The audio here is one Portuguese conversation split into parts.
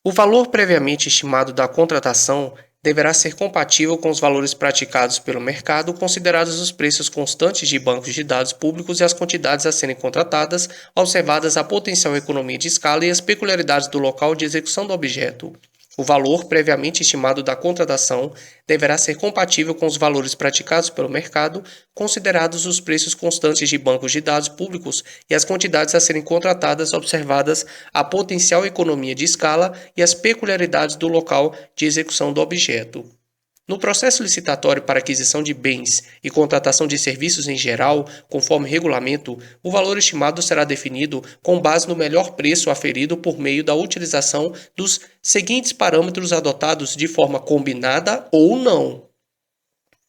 O valor previamente estimado da contratação deverá ser compatível com os valores praticados pelo mercado, considerados os preços constantes de bancos de dados públicos e as quantidades a serem contratadas, observadas a potencial economia de escala e as peculiaridades do local de execução do objeto. O valor previamente estimado da contratação deverá ser compatível com os valores praticados pelo mercado, considerados os preços constantes de bancos de dados públicos e as quantidades a serem contratadas, observadas a potencial economia de escala e as peculiaridades do local de execução do objeto. No processo licitatório para aquisição de bens e contratação de serviços em geral, conforme regulamento, o valor estimado será definido com base no melhor preço aferido por meio da utilização dos seguintes parâmetros adotados de forma combinada ou não.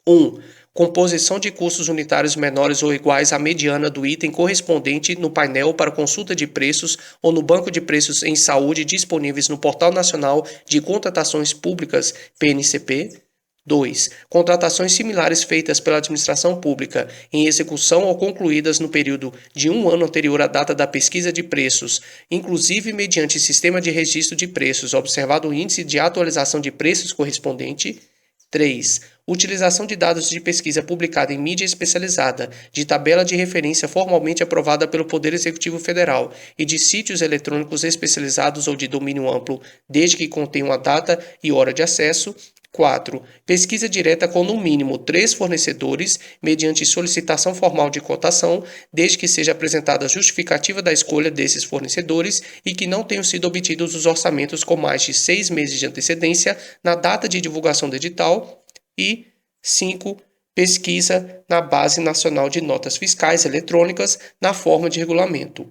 1. Composição de custos unitários menores ou iguais à mediana do item correspondente no painel para consulta de preços ou no banco de preços em saúde disponíveis no Portal Nacional de Contratações Públicas, PNCP. 2. Contratações similares feitas pela administração pública em execução ou concluídas no período de um ano anterior à data da pesquisa de preços, inclusive mediante sistema de registro de preços, observado o índice de atualização de preços correspondente. 3. Utilização de dados de pesquisa publicada em mídia especializada, de tabela de referência formalmente aprovada pelo Poder Executivo Federal e de sítios eletrônicos especializados ou de domínio amplo, desde que contenham a data e hora de acesso. 4. Pesquisa direta com no mínimo 3 fornecedores, mediante solicitação formal de cotação, desde que seja apresentada a justificativa da escolha desses fornecedores e que não tenham sido obtidos os orçamentos com mais de 6 meses de antecedência na data de divulgação do edital. E 5. Pesquisa na Base Nacional de Notas Fiscais Eletrônicas na forma de regulamento.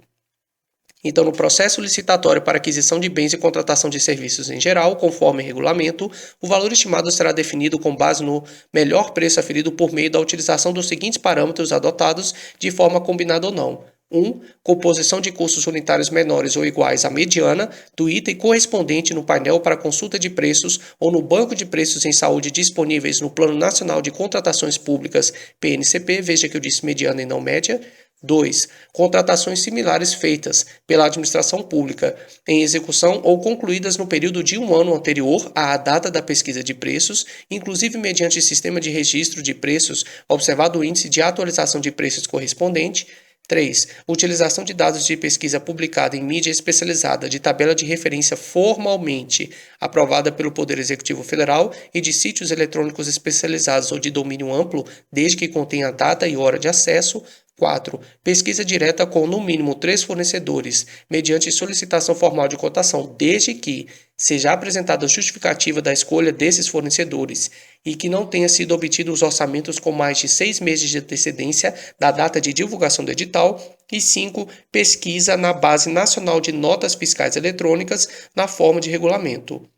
Então, no processo licitatório para aquisição de bens e contratação de serviços em geral, conforme regulamento, o valor estimado será definido com base no melhor preço aferido por meio da utilização dos seguintes parâmetros adotados de forma combinada ou não. 1. Composição de custos unitários menores ou iguais à mediana do item correspondente no painel para consulta de preços ou no banco de preços em saúde disponíveis no Plano Nacional de Contratações Públicas, PNCP, veja que eu disse mediana e não média. 2. Contratações similares feitas pela administração pública em execução ou concluídas no período de um ano anterior à data da pesquisa de preços, inclusive mediante sistema de registro de preços, observado o índice de atualização de preços correspondente. 3. Utilização de dados de pesquisa publicada em mídia especializada de tabela de referência formalmente aprovada pelo Poder Executivo Federal e de sítios eletrônicos especializados ou de domínio amplo, desde que contenha data e hora de acesso. 4. Pesquisa direta com no mínimo 3 fornecedores, mediante solicitação formal de cotação, desde que seja apresentada a justificativa da escolha desses fornecedores e que não tenha sido obtido os orçamentos com mais de 6 meses de antecedência da data de divulgação do edital. E 5. Pesquisa na Base Nacional de Notas Fiscais Eletrônicas na forma de regulamento.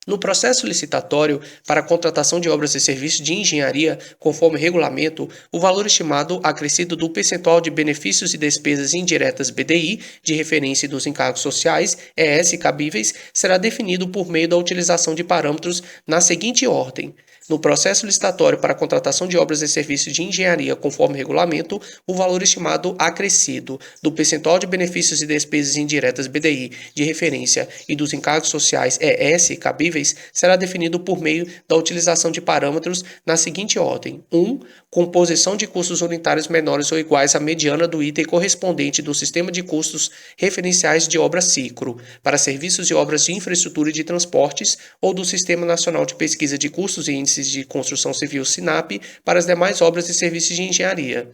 No processo licitatório para a contratação de obras e serviços de engenharia, conforme regulamento, o valor estimado acrescido do percentual de benefícios e despesas indiretas BDI, de referência dos encargos sociais, ES cabíveis, será definido por meio da utilização de parâmetros na seguinte ordem. No processo licitatório para a contratação de obras e serviços de engenharia conforme regulamento, o valor estimado acrescido do percentual de benefícios e despesas indiretas BDI de referência e dos encargos sociais ES cabíveis será definido por meio da utilização de parâmetros na seguinte ordem. 1. Composição de custos unitários menores ou iguais à mediana do item correspondente do sistema de custos referenciais de obra SICRO para serviços e obras de infraestrutura e de transportes ou do Sistema Nacional de Pesquisa de Custos e Índices de Construção Civil SINAP para as demais obras e serviços de engenharia.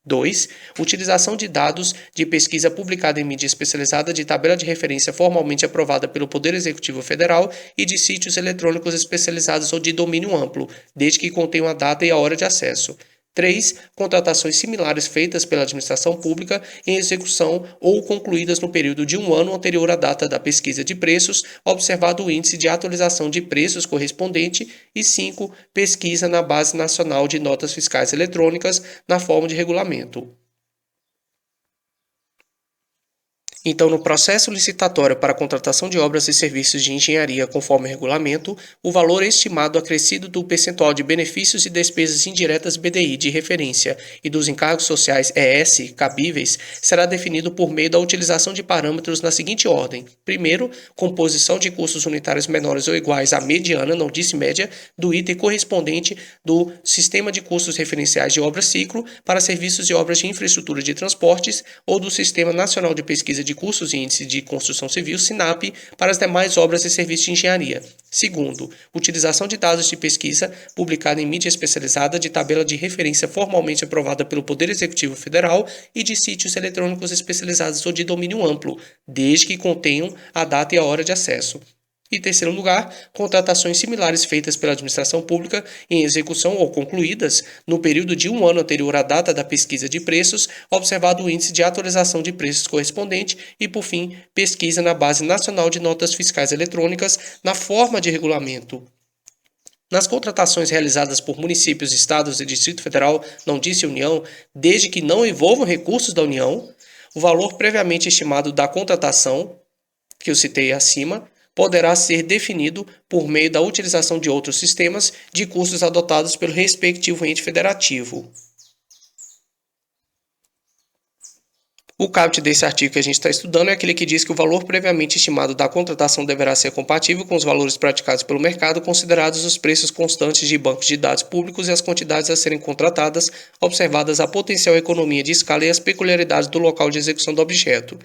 2. Utilização de dados de pesquisa publicada em mídia especializada de tabela de referência formalmente aprovada pelo Poder Executivo Federal e de sítios eletrônicos especializados ou de domínio amplo, desde que contenham a data e a hora de acesso. 3. Contratações similares feitas pela administração pública em execução ou concluídas no período de um ano anterior à data da pesquisa de preços, observado o índice de atualização de preços correspondente. E 5. Pesquisa na Base Nacional de Notas Fiscais Eletrônicas na forma de regulamento. Então, no processo licitatório para a contratação de obras e serviços de engenharia conforme regulamento, o valor estimado acrescido do percentual de benefícios e despesas indiretas BDI de referência e dos encargos sociais ES cabíveis será definido por meio da utilização de parâmetros na seguinte ordem. Primeiro, composição de custos unitários menores ou iguais à mediana, não disse média, do item correspondente do Sistema de Custos Referenciais de Obra Ciclo para serviços e obras de infraestrutura de transportes ou do Sistema Nacional de Pesquisa de Custos e Índice de Construção Civil, SINAP, para as demais obras e serviços de engenharia. Segundo, utilização de dados de pesquisa publicada em mídia especializada, de tabela de referência formalmente aprovada pelo Poder Executivo Federal e de sítios eletrônicos especializados ou de domínio amplo, desde que contenham a data e a hora de acesso. E terceiro lugar, contratações similares feitas pela administração pública em execução ou concluídas no período de um ano anterior à data da pesquisa de preços, observado o índice de atualização de preços correspondente e, por fim, pesquisa na Base Nacional de Notas Fiscais Eletrônicas na forma de regulamento. Nas contratações realizadas por municípios, estados e Distrito Federal, não disse União, desde que não envolvam recursos da União, o valor previamente estimado da contratação, que eu citei acima, poderá ser definido por meio da utilização de outros sistemas de custos adotados pelo respectivo ente federativo. O caput desse artigo que a gente está estudando é aquele que diz que o valor previamente estimado da contratação deverá ser compatível com os valores praticados pelo mercado, considerados os preços constantes de bancos de dados públicos e as quantidades a serem contratadas, observadas a potencial economia de escala e as peculiaridades do local de execução do objeto.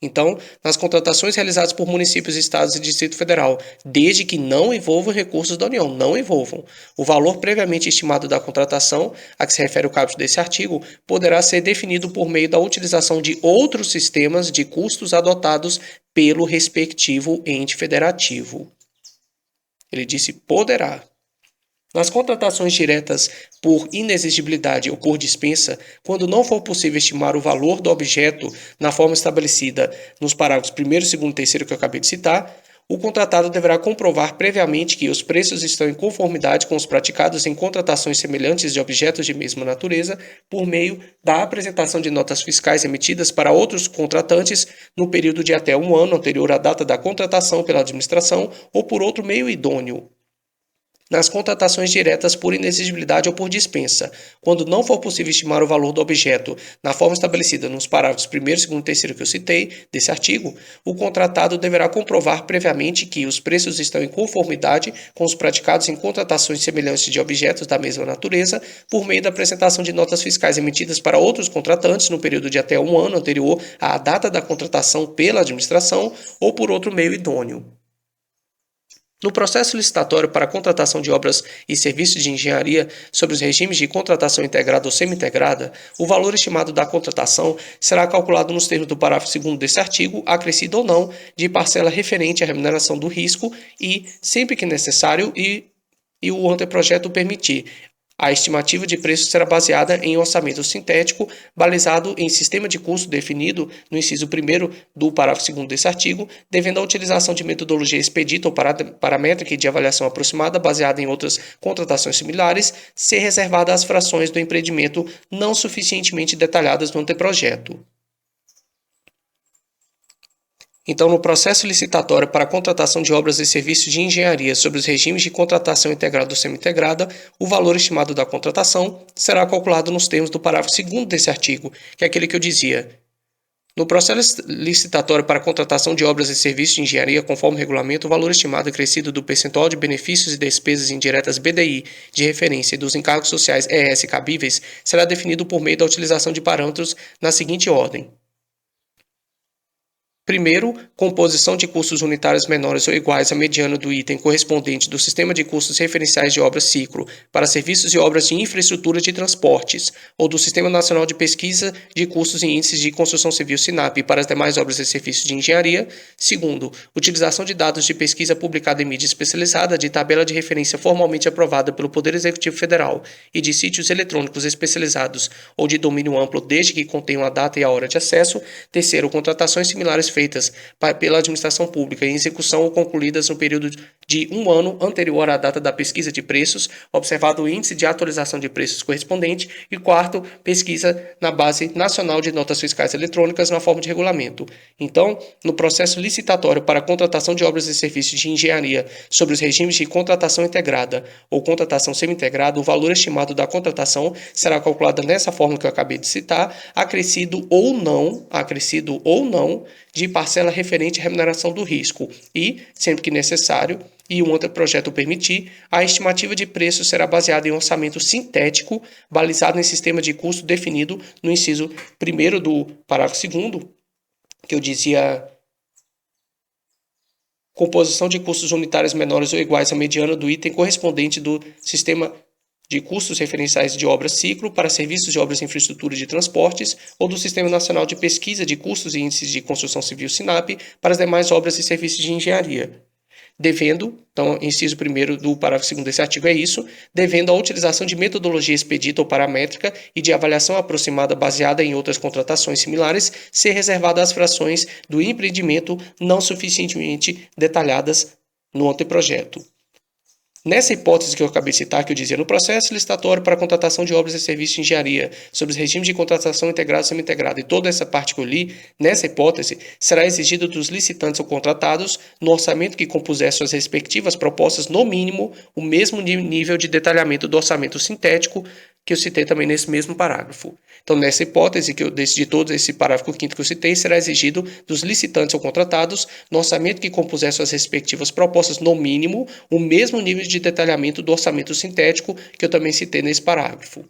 Então, nas contratações realizadas por municípios, estados e Distrito Federal, desde que não envolvam recursos da União, não envolvam, o valor previamente estimado da contratação, a que se refere o caput desse artigo, poderá ser definido por meio da utilização de outros sistemas de custos adotados pelo respectivo ente federativo. Ele disse poderá. Nas contratações diretas por inexigibilidade ou por dispensa, quando não for possível estimar o valor do objeto na forma estabelecida nos parágrafos 1º, 2º e 3º que eu acabei de citar, o contratado deverá comprovar previamente que os preços estão em conformidade com os praticados em contratações semelhantes de objetos de mesma natureza, por meio da apresentação de notas fiscais emitidas para outros contratantes no período de até um ano anterior à data da contratação pela administração ou por outro meio idôneo. Nas contratações diretas por inexigibilidade ou por dispensa, quando não for possível estimar o valor do objeto na forma estabelecida nos parágrafos 1º, 2º e 3º que eu citei desse artigo, o contratado deverá comprovar previamente que os preços estão em conformidade com os praticados em contratações semelhantes de objetos da mesma natureza, por meio da apresentação de notas fiscais emitidas para outros contratantes no período de até um ano anterior à data da contratação pela administração ou por outro meio idôneo. No processo licitatório para a contratação de obras e serviços de engenharia sobre os regimes de contratação integrada ou semi-integrada, o valor estimado da contratação será calculado nos termos do parágrafo 2º desse artigo, acrescido ou não, de parcela referente à remuneração do risco e, sempre que necessário e o anteprojeto permitir. A estimativa de preço será baseada em orçamento sintético, balizado em sistema de custo definido no inciso 1º do parágrafo 2º desse artigo, devendo a utilização de metodologia expedita ou paramétrica e de avaliação aproximada, baseada em outras contratações similares, ser reservada às frações do empreendimento não suficientemente detalhadas no anteprojeto. Então, no processo licitatório para a contratação de obras e serviços de engenharia sobre os regimes de contratação integrada ou semi-integrada, o valor estimado da contratação será calculado nos termos do parágrafo 2º desse artigo, que é aquele que eu dizia. No processo licitatório para a contratação de obras e serviços de engenharia conforme regulamento, o valor estimado acrescido do percentual de benefícios e despesas indiretas BDI de referência e dos encargos sociais ES cabíveis será definido por meio da utilização de parâmetros na seguinte ordem. Primeiro, composição de custos unitários menores ou iguais à mediana do item correspondente do Sistema de Custos Referenciais de Obras Ciclo para serviços e obras de infraestrutura de transportes, ou do Sistema Nacional de Pesquisa de Custos e Índices de Construção Civil SINAP para as demais obras e serviços de engenharia. Segundo, utilização de dados de pesquisa publicada em mídia especializada, de tabela de referência formalmente aprovada pelo Poder Executivo Federal e de sítios eletrônicos especializados ou de domínio amplo, desde que contenham a data e a hora de acesso. Terceiro, contratações similares feitas pela administração pública em execução ou concluídas no período de 1 ano anterior à data da pesquisa de preços, observado o índice de atualização de preços correspondente, e quarto, pesquisa na base nacional de notas fiscais eletrônicas na forma de regulamento. Então, no processo licitatório para a contratação de obras e serviços de engenharia sobre os regimes de contratação integrada ou contratação semi-integrada, o valor estimado da contratação será calculado nessa forma que eu acabei de citar, acrescido ou não de parcela referente à remuneração do risco e, sempre que necessário, e um anteprojeto permitir, a estimativa de preço será baseada em orçamento sintético, balizado em sistema de custo definido no inciso 1º do parágrafo 2º, que eu dizia composição de custos unitários menores ou iguais à mediana do item correspondente do sistema de custos referenciais de obra ciclo para serviços de obras de infraestrutura de transportes ou do Sistema Nacional de Pesquisa de Custos e Índices de Construção Civil SINAP para as demais obras e serviços de engenharia. Devendo, então, inciso 1º do parágrafo 2º desse artigo é isso, devendo a utilização de metodologia expedita ou paramétrica e de avaliação aproximada baseada em outras contratações similares ser reservada às frações do empreendimento não suficientemente detalhadas no anteprojeto. Nessa hipótese que eu acabei de citar, que eu dizia, no processo licitatório para a contratação de obras e serviços de engenharia, sobre os regimes de contratação integrada e semi-integrada e toda essa parte que eu li, nessa hipótese, será exigido dos licitantes ou contratados, no orçamento que compuser suas respectivas propostas, no mínimo, o mesmo nível de detalhamento do orçamento sintético que eu citei também nesse mesmo parágrafo. Então, nessa hipótese, que eu decidi todo esse parágrafo 5º que eu citei, será exigido dos licitantes ou contratados, no orçamento que compuser suas respectivas propostas, no mínimo, o mesmo nível de detalhamento do orçamento sintético que eu também citei nesse parágrafo.